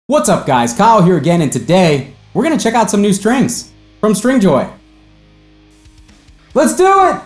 What's up guys, Kyle here again, and today we're going to check out some new strings from Stringjoy. Let's do it!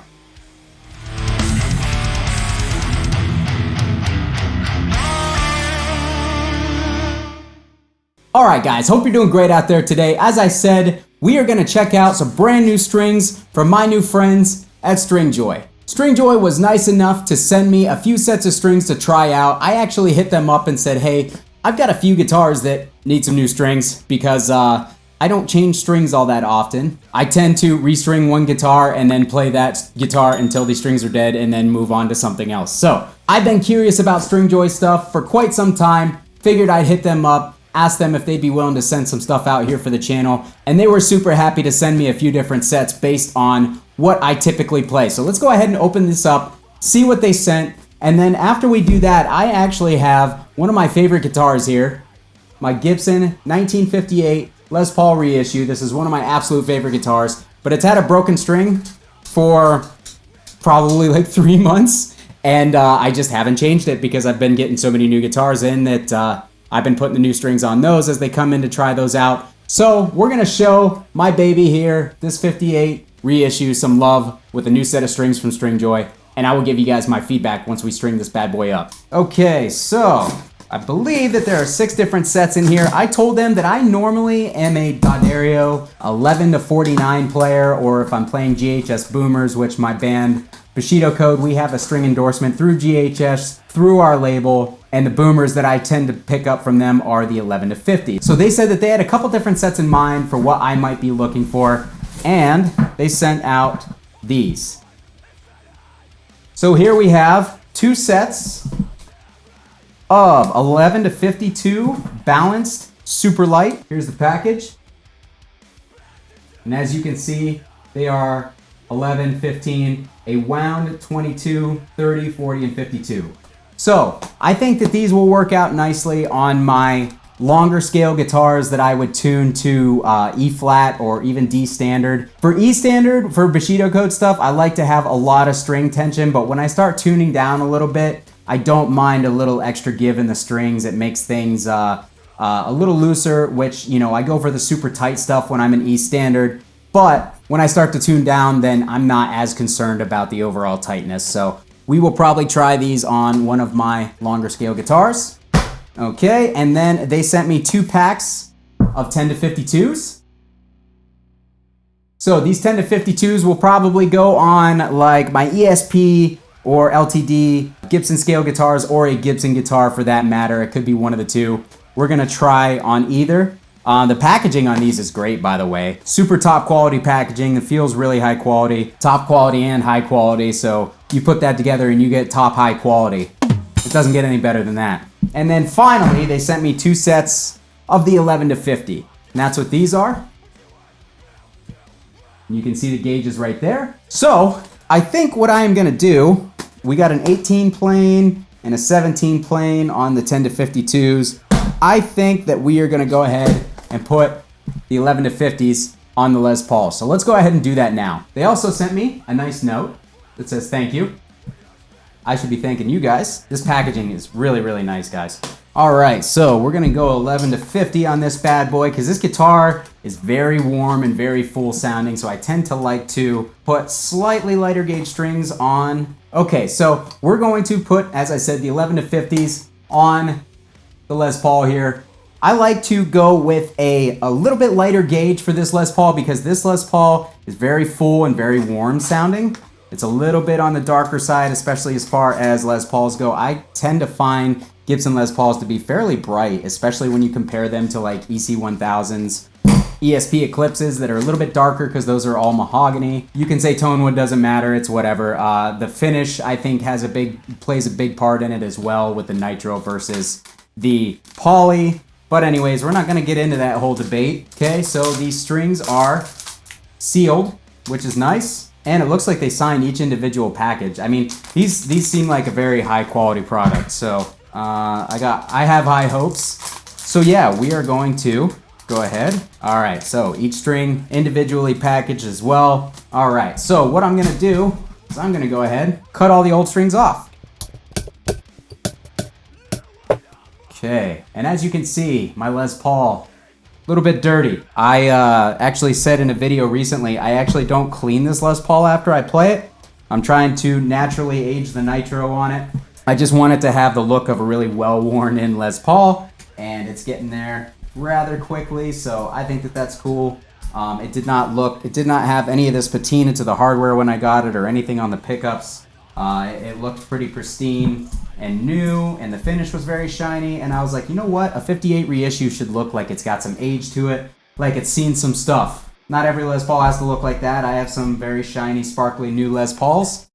Alright guys, hope you're doing great out there today. As I said, we are going to check out some brand new strings from my new friends at Stringjoy. Stringjoy was nice enough to send me a few sets of strings to try out. I actually hit them up and said, hey, I've got a few guitars that need some new strings because I don't change strings all that often. I tend to restring one guitar and then play that guitar until the strings are dead and then move on to something else. So I've been curious about Stringjoy stuff for quite some time. Figured I'd hit them up, ask them if they'd be willing to send some stuff out here for the channel, and they were super happy to send me a few different sets based on what I typically play. So let's go ahead and open this up, see what they sent. And then after we do that, I actually have one of my favorite guitars here, my Gibson 1958 Les Paul reissue. This is one of my absolute favorite guitars, but it's had a broken string for probably like 3 months, and I just haven't changed it because I've been getting so many new guitars in that I've been putting the new strings on those as they come in to try those out. So we're gonna show my baby here, this 58 reissue, some love with a new set of strings from Stringjoy. And I will give you guys my feedback once we string this bad boy up. Okay, so I believe that there are 6 different sets in here. I told them that I normally am a D'Addario 11 to 49 player, or if I'm playing GHS Boomers, which my band Bushido Code, we have a string endorsement through GHS, through our label, and the Boomers that I tend to pick up from them are the 11 to 50. So they said that they had a couple different sets in mind for what I might be looking for, and they sent out these. So here we have 2 sets of 11 to 52 balanced super light. Here's the package. And as you can see, they are 11, 15, a wound 22, 30, 40, and 52. So I think that these will work out nicely on my longer scale guitars that I would tune to E flat or even D standard. For E standard, for Bushido Code stuff, I like to have a lot of string tension, but when I start tuning down a little bit, I don't mind a little extra give in the strings. It makes things a little looser, which, you know, I go for the super tight stuff when I'm in E standard, but when I start to tune down, then I'm not as concerned about the overall tightness. So we will probably try these on one of my longer scale guitars. Okay, and then they sent me 2 packs of 10 to 52s. So these 10 to 52s will probably go on like my ESP or LTD, Gibson scale guitars, or a Gibson guitar for that matter. It could be one of the two. We're gonna try on either. The packaging on these is great, by the way. Super top quality packaging. It feels really high quality. Top quality and high quality, so you put that together and you get top high quality. It doesn't get any better than that. And then finally, they sent me 2 sets of the 11 to 50. And that's what these are. You can see the gauges right there. So I think what I am gonna do, we got an 18 plane and a 17 plane on the 10 to 52s. I think that we are gonna go ahead and put the 11 to 50s on the Les Paul. So let's go ahead and do that now. They also sent me a nice note that says thank you. I should be thanking you guys. This packaging is really, really nice, guys. All right, so we're gonna go 11 to 50 on this bad boy because this guitar is very warm and very full sounding, so I tend to like to put slightly lighter gauge strings on. Okay, so we're going to put, as I said, the 11 to 50s on the Les Paul here. I like to go with a little bit lighter gauge for this Les Paul because this Les Paul is very full and very warm sounding. It's a little bit on the darker side, especially as far as Les Pauls go. I tend to find Gibson Les Pauls to be fairly bright, especially when you compare them to like EC1000s, ESP Eclipses that are a little bit darker because those are all mahogany. You can say tone wood, doesn't matter, it's whatever. The finish, I think, plays a big part in it as well with the nitro versus the poly. But anyways, we're not gonna get into that whole debate. Okay, so these strings are sealed, which is nice. And it looks like they signed each individual package. I mean, these seem like a very high quality product. So I have high hopes. So yeah, we are going to go ahead. All right, so each string individually packaged as well. All right, so what I'm gonna do is I'm gonna go ahead, cut all the old strings off. Okay, and as you can see, my Les Paul, a little bit dirty. I actually said in a video recently, I actually don't clean this Les Paul after I play it. I'm trying to naturally age the nitro on it. I just want it to have the look of a really well-worn in Les Paul, and it's getting there rather quickly, so I think that that's cool. It did not have any of this patina to the hardware when I got it or anything on the pickups. It looked pretty pristine and new, and the finish was very shiny, and I was like, you know what? A 58 reissue should look like it's got some age to it, like it's seen some stuff. Not every Les Paul has to look like that. I have some very shiny, sparkly new Les Pauls.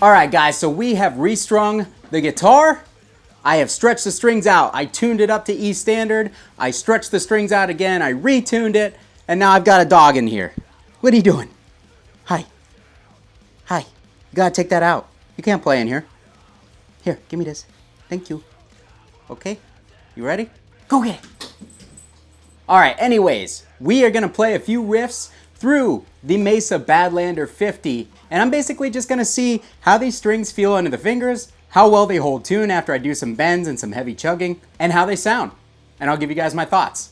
All right, guys, so we have restrung the guitar. I have stretched the strings out. I tuned it up to E standard. I stretched the strings out again. I retuned it, and now I've got a dog in here. What are you doing? Hi. Hi. You gotta take that out. You can't play in here. Here, give me this. Thank you. Okay, you ready? Go get it. All right, anyways, we are gonna play a few riffs through the Mesa Badlander 50, and I'm basically just gonna see how these strings feel under the fingers, how well they hold tune after I do some bends and some heavy chugging, and how they sound. And I'll give you guys my thoughts.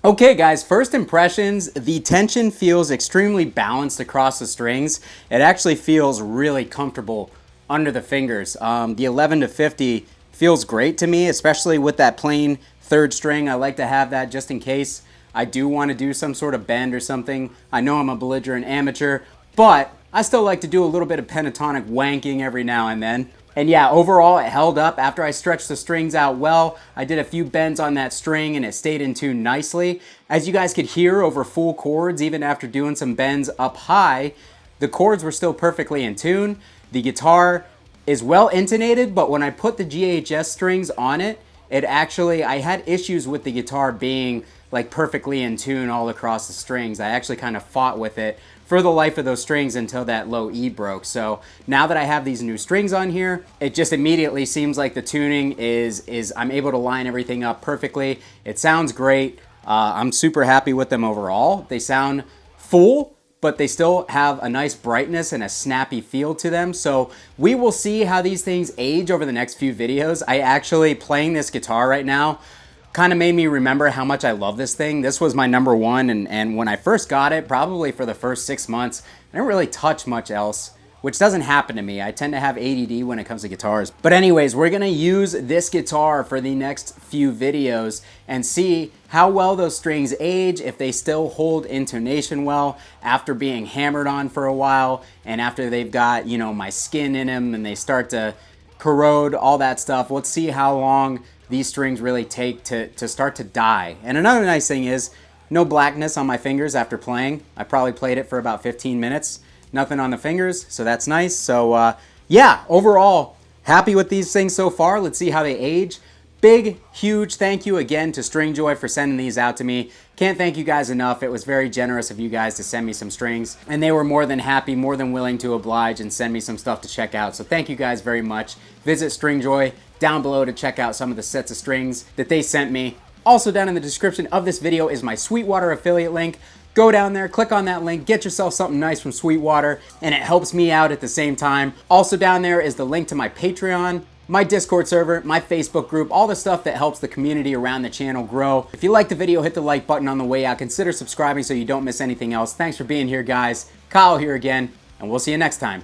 Okay guys, first impressions, the tension feels extremely balanced across the strings. It actually feels really comfortable under the fingers. The 11 to 50 feels great to me, especially with that plain third string. I like to have that just in case I do want to do some sort of bend or something. I know I'm a belligerent amateur, but I still like to do a little bit of pentatonic wanking every now and then. And yeah, overall it held up after I stretched the strings out well. I did a few bends on that string and it stayed in tune nicely. As you guys could hear over full chords, even after doing some bends up high, the chords were still perfectly in tune. The guitar is well intonated, but when I put the GHS strings on it, I had issues with the guitar being like perfectly in tune all across the strings. I actually kind of fought with it for the life of those strings until that low E broke. So now that I have these new strings on here, it just immediately seems like the tuning is I'm able to line everything up perfectly. It sounds great. I'm super happy with them overall. They sound full, but they still have a nice brightness and a snappy feel to them. So we will see how these things age over the next few videos. I actually, playing this guitar right now, kind of made me remember how much I love this thing. This was my number one, and when I first got it, probably for the first 6 months, I didn't really touch much else which doesn't happen to me. I tend to have ADD when it comes to guitars. But anyways, we're gonna use this guitar for the next few videos and see how well those strings age, if they still hold intonation well after being hammered on for a while, and after they've got, you know, my skin in them and they start to corrode, all that stuff. Let's see how long these strings really take to start to die. And another nice thing is, no blackness on my fingers after playing. I probably played it for about 15 minutes. Nothing on the fingers, so that's nice. So yeah, overall, happy with these things so far. Let's see how they age. Big, huge thank you again to Stringjoy for sending these out to me. Can't thank you guys enough. It was very generous of you guys to send me some strings, and they were more than happy, more than willing to oblige and send me some stuff to check out. So thank you guys very much. Visit Stringjoy down below to check out some of the sets of strings that they sent me. Also down in the description of this video is my Sweetwater affiliate link. Go down there, click on that link, get yourself something nice from Sweetwater, and it helps me out at the same time. Also down there is the link to my Patreon, my Discord server, my Facebook group, all the stuff that helps the community around the channel grow. If you like the video, hit the like button on the way out. Consider subscribing so you don't miss anything else. Thanks for being here, guys. Kyle here again, and we'll see you next time.